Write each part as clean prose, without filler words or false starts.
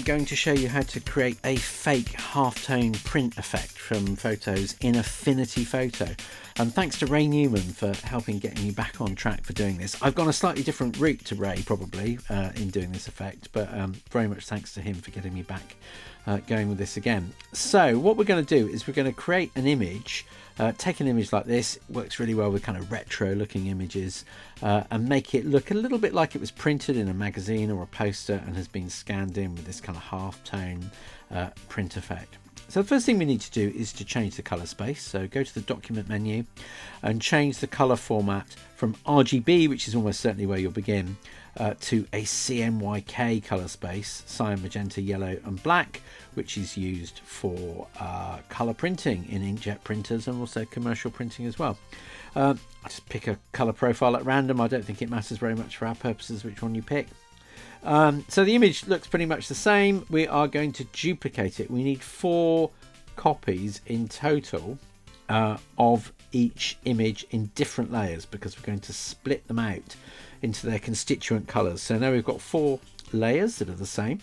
going to show you how to create a fake halftone print effect from photos in Affinity Photo. And thanks to Ray Newman for helping getting me back on track for doing this. I've gone a slightly different route to Ray probably in doing this effect, but very much thanks to him for getting me back going with this again. So what we're going to do is we're going to create an image, take an image like this. It works really well with kind of retro looking images, and make it look a little bit like it was printed in a magazine or a poster and has been scanned in with this kind of halftone print effect. So the first thing we need to do is to change the color space. So go to the document menu and change the color format from RGB, which is almost certainly where you'll begin, to a CMYK color space, cyan, magenta, yellow and black, which is used for color printing in inkjet printers and also commercial printing as well. I just pick a color profile at random. I don't think it matters very much for our purposes which one you pick. So the image looks pretty much the same. We are going to duplicate it. We need 4 copies in total of each image in different layers because we're going to split them out into their constituent colors. So now we've got 4 layers that are the same.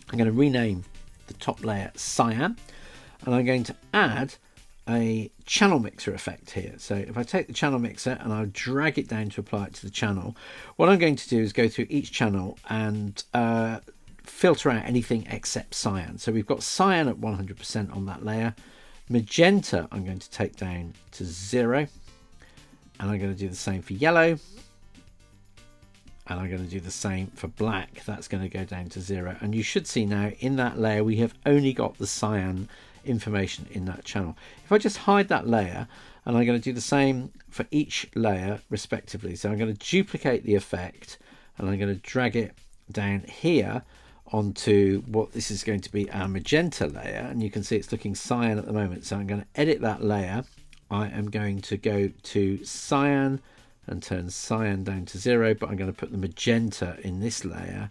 I'm going to rename the top layer cyan, and I'm going to add a channel mixer effect here. So if I take the channel mixer and I'll drag it down to apply it to the channel, what I'm going to do is go through each channel and filter out anything except cyan. So we've got cyan at 100% on that layer. Magenta I'm going to take down to 0, and I'm going to do the same for yellow, and I'm going to do the same for black. That's going to go down to 0, and you should see now in that layer we have only got the cyan information in that channel. If I just hide that layer, and I'm going to do the same for each layer respectively, so I'm going to duplicate the effect and I'm going to drag it down here onto what this is going to be our magenta layer, and you can see it's looking cyan at the moment. So I'm going to edit that layer. I am going to go to cyan and turn cyan down to 0, but I'm going to put the magenta in this layer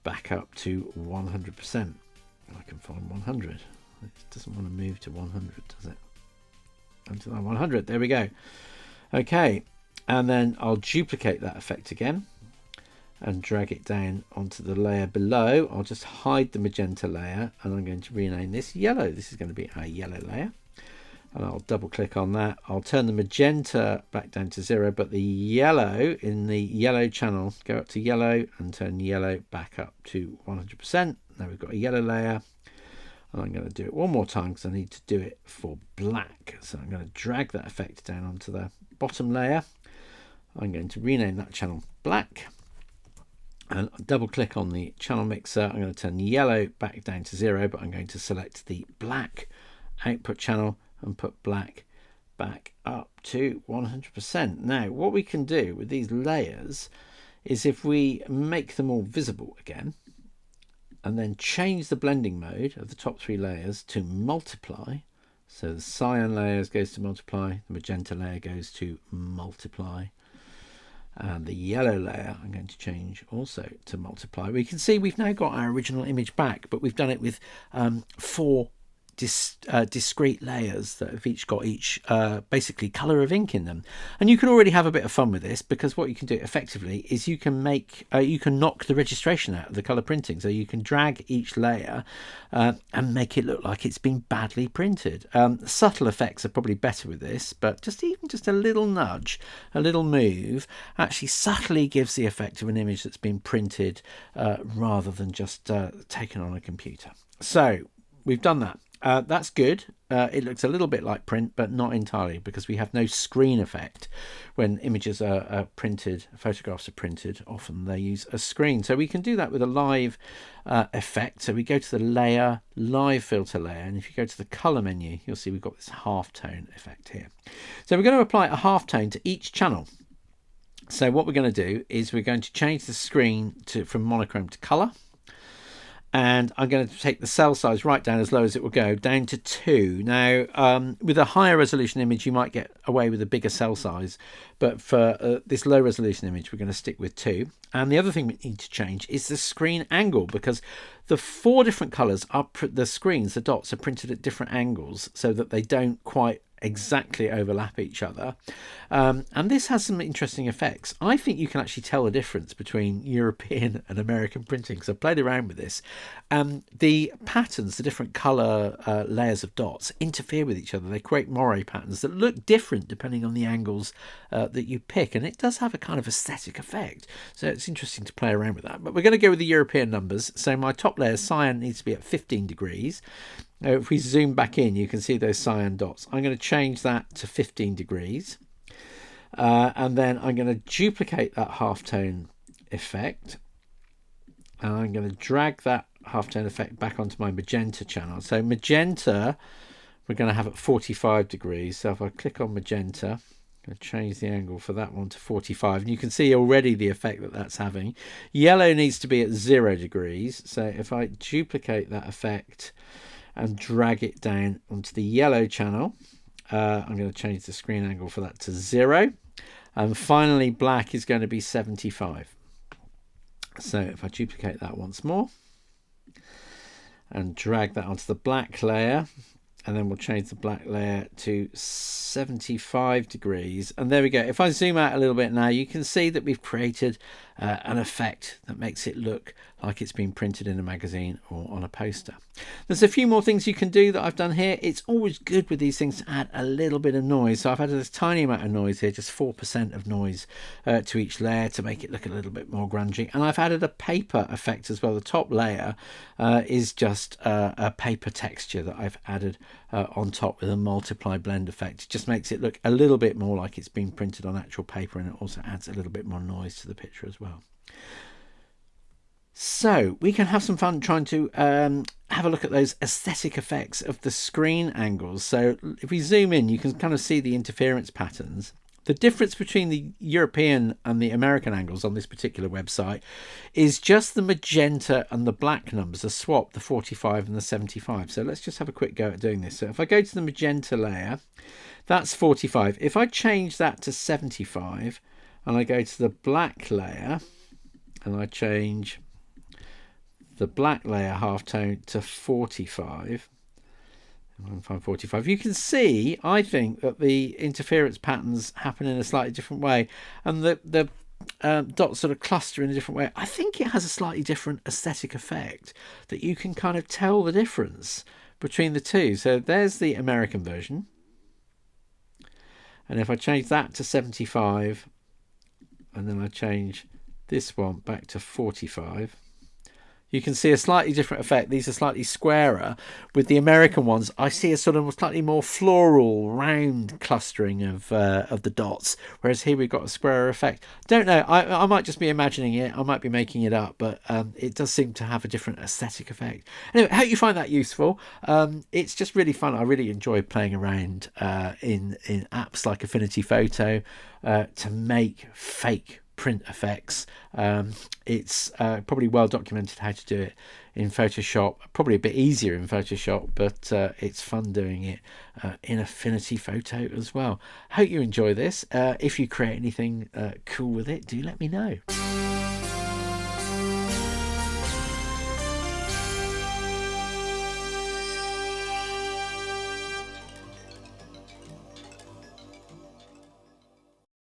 back up to 100%. I can find 100. It doesn't want to move to 100, does it? Until 100, there we go. Okay, and then I'll duplicate that effect again and drag it down onto the layer below. I'll just hide the magenta layer, and I'm going to rename this yellow. This is going to be our yellow layer, and I'll double click on that. I'll turn the magenta back down to 0, but the yellow in the yellow channel, go up to yellow and turn yellow back up to 100%. Now we've got a yellow layer. And I'm going to do it one more time because I need to do it for black. So I'm going to drag that effect down onto the bottom layer. I'm going to rename that channel black, and double click on the channel mixer. I'm going to turn yellow back down to 0, but I'm going to select the black output channel and put black back up to 100%. Now what we can do with these layers is if we make them all visible again, and then change the blending mode of the top 3 layers to multiply. So the cyan layer goes to multiply, the magenta layer goes to multiply, and the yellow layer I'm going to change also to multiply. We can see we've now got our original image back, but we've done it with 4 discrete layers that have each got basically color of ink in them. And you can already have a bit of fun with this, because what you can do effectively is you can make you can knock the registration out of the color printing. So you can drag each layer and make it look like it's been badly printed. Subtle effects are probably better with this, but even just a little nudge, a little move actually subtly gives the effect of an image that's been printed rather than just taken on a computer. So we've done that. That's good. It looks a little bit like print, but not entirely, because we have no screen effect. When images are printed, photographs are printed, often they use a screen. So we can do that with a live effect. So we go to the layer, live filter layer, and if you go to the color menu, you'll see we've got this halftone effect here. So we're going to apply a halftone to each channel. So what we're going to do is we're going to change the screen from monochrome to color. And I'm going to take the cell size right down as low as it will go, down to 2. Now, with a higher resolution image, you might get away with a bigger cell size. But for this low resolution image, we're going to stick with 2. And the other thing we need to change is the screen angle, because the 4 different colors are the screens, the dots are printed at different angles so that they don't quite exactly overlap each other. And this has some interesting effects. I think you can actually tell the difference between European and American printing, because I've played around with this. The patterns, the different colour layers of dots, interfere with each other. They create moire patterns that look different depending on the angles that you pick, and it does have a kind of aesthetic effect. So it's interesting to play around with that. But we're going to go with the European numbers. So my top layer, cyan, needs to be at 15 degrees. If we zoom back in, you can see those cyan dots. I'm going to change that to 15 degrees. And then I'm going to duplicate that halftone effect. And I'm going to drag that halftone effect back onto my magenta channel. So magenta, we're going to have at 45 degrees. So if I click on magenta, I'm going to change the angle for that one to 45. And you can see already the effect that that's having. Yellow needs to be at 0 degrees. So if I duplicate that effect and drag it down onto the yellow channel, I'm going to change the screen angle for that to 0. And finally, black is going to be 75. So if I duplicate that once more and drag that onto the black layer, and then we'll change the black layer to 75 degrees. And there we go. If I zoom out a little bit now, you can see that we've created an effect that makes it look like it's been printed in a magazine or on a poster. There's a few more things you can do that I've done here. It's always good with these things to add a little bit of noise. So I've added this tiny amount of noise here, just 4% of noise to each layer to make it look a little bit more grungy. And I've added a paper effect as well. The top layer is just a paper texture that I've added on top with a multiply blend effect. It just makes it look a little bit more like it's been printed on actual paper, and it also adds a little bit more noise to the picture as well. So we can have some fun trying to have a look at those aesthetic effects of the screen angles. So if we zoom in, you can kind of see the interference patterns. The difference between the European and the American angles on this particular website is just the magenta and the black numbers are swapped, the 45 and the 75. So let's just have a quick go at doing this. So if I go to the magenta layer, that's 45. If I change that to 75 and I go to the black layer and I change the black layer halftone to 45, you can see, I think, that the interference patterns happen in a slightly different way, and the dots sort of cluster in a different way. I think it has a slightly different aesthetic effect that you can kind of tell the difference between the two. So there's the American version, and if I change that to 75 and then I change this one back to 45, you can see a slightly different effect. These are slightly squarer. With the American ones, I see a sort of slightly more floral, round clustering of the dots, whereas here we've got a squarer effect. Don't know. I might just be imagining it. I might be making it up, but it does seem to have a different aesthetic effect. Anyway, I hope you find that useful. It's just really fun. I really enjoy playing around in apps like Affinity Photo to make fake print effects. It's probably well documented how to do it in Photoshop, probably a bit easier in Photoshop, but it's fun doing it in Affinity Photo as well. Hope you enjoy this. If you create anything cool with it, do let me know.